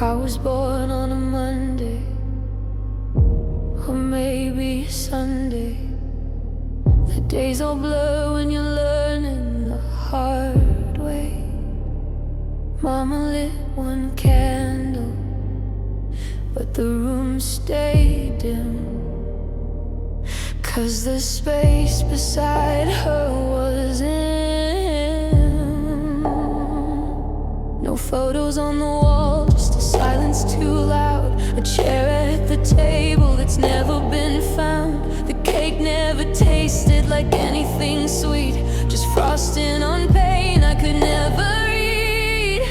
I was born on a Monday, or maybe a Sunday. The days all blur when you're learning the hard way. Mama lit one candle, but the room stayed dim, 'cause the space beside her was in. No photos on the wall, just a silence too loud. A chair at the table that's never been found. The cake never tasted like anything sweet, just frosting on pain I could never read.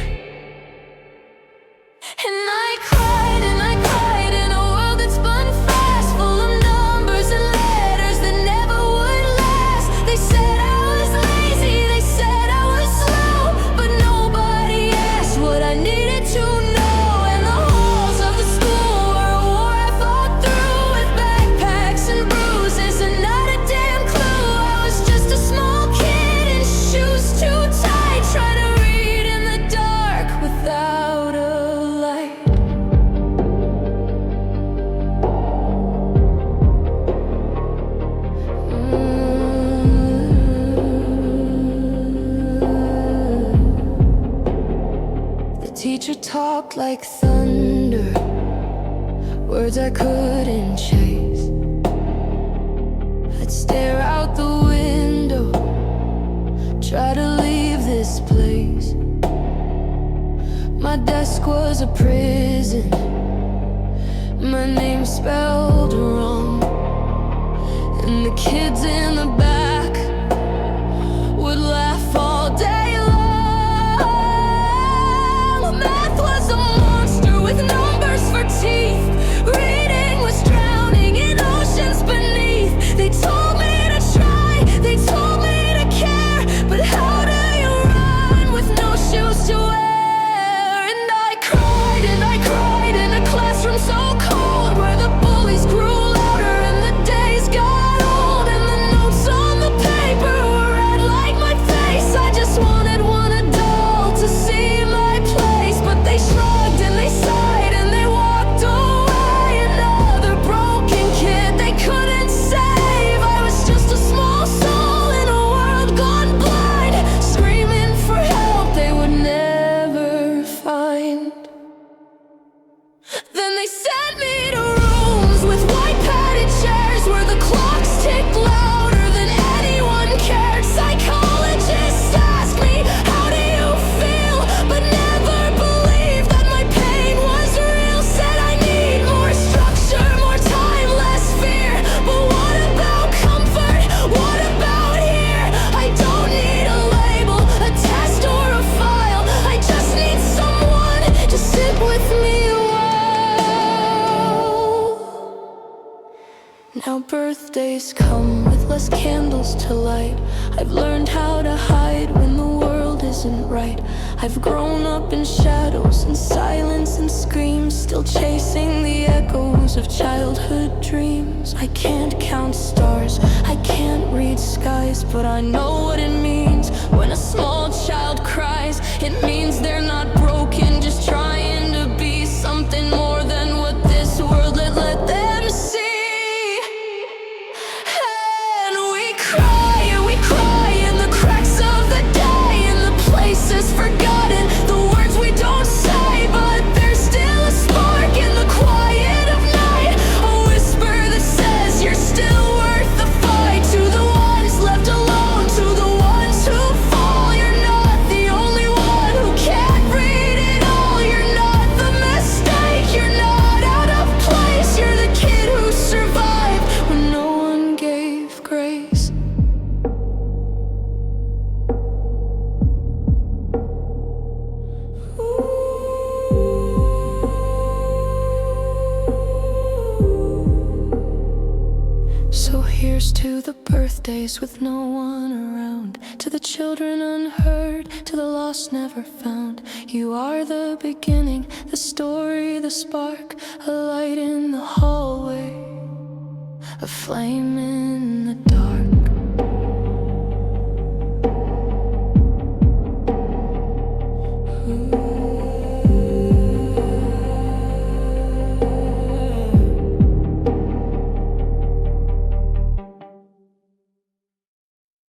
And I cried and I cried in a world that spun fast, full of numbers and letters that never would last. They said I was lazy, they said I was slow, but nobody asked what I needed to know. And the halls of the school were a war I fought through, with backpacks and bruises and not a damn clue. I was just a small kid in shoes too tight, trying to read in the dark without a light. The teacher talked like thunder, words I couldn't chase. I'd stare out the window, try to leave this place. My desk was a prison, my name spelled wrong, and the kids in the back would laugh all day long. Math was a monster with numbers for teeth. Reading was drowning in oceans beneath. They told me to try, they told me to care, but how do you run with no shoes to wear? And I cried in a classroom so cold, where the bullies grew louder and the days got old, and the notes on the paper were red like my face. I just wanted one adult to see my place, but they shrugged and they sighed and they walked away. Another broken kid they couldn't save. I was just a small soul in a world gone blind, screaming for help they would never find. Then they sent me to rooms with white padded chairs, where the clocks ticked louder than anyone cared. Psychologists asked me, how do you feel? But never believed that my pain was real. Said I need more structure, more time, less fear. But what about comfort? What about here? I don't need a label, a test or a file. I just need someone to sit with me a while. Now birthdays come with less candles to light. I've learned how to hide when the world isn't right. I've grown up in shadows and silence and screams, still chasing the echoes of childhood dreams. I can't count stars, I can't read skies, but I know what it means when a small child cries. It means they're not broken, just trying to be something more than what this world let them see. And we cry in the cracks of the day, in the places forgotten, the words we don't say, but there's still a spark in the quiet of night, a whisper that says you're still worth the fight. To the ones left alone, to the ones who fall, you're not the only one who can't read it all. You're not the mistake, you're not out of place. You're the kid who survived when no one gave grace. So here's to the birthdays with no one around, to the children unheard, to the lost never found. You are the beginning, the story, the spark, a light in the hallway, a flame in the dark.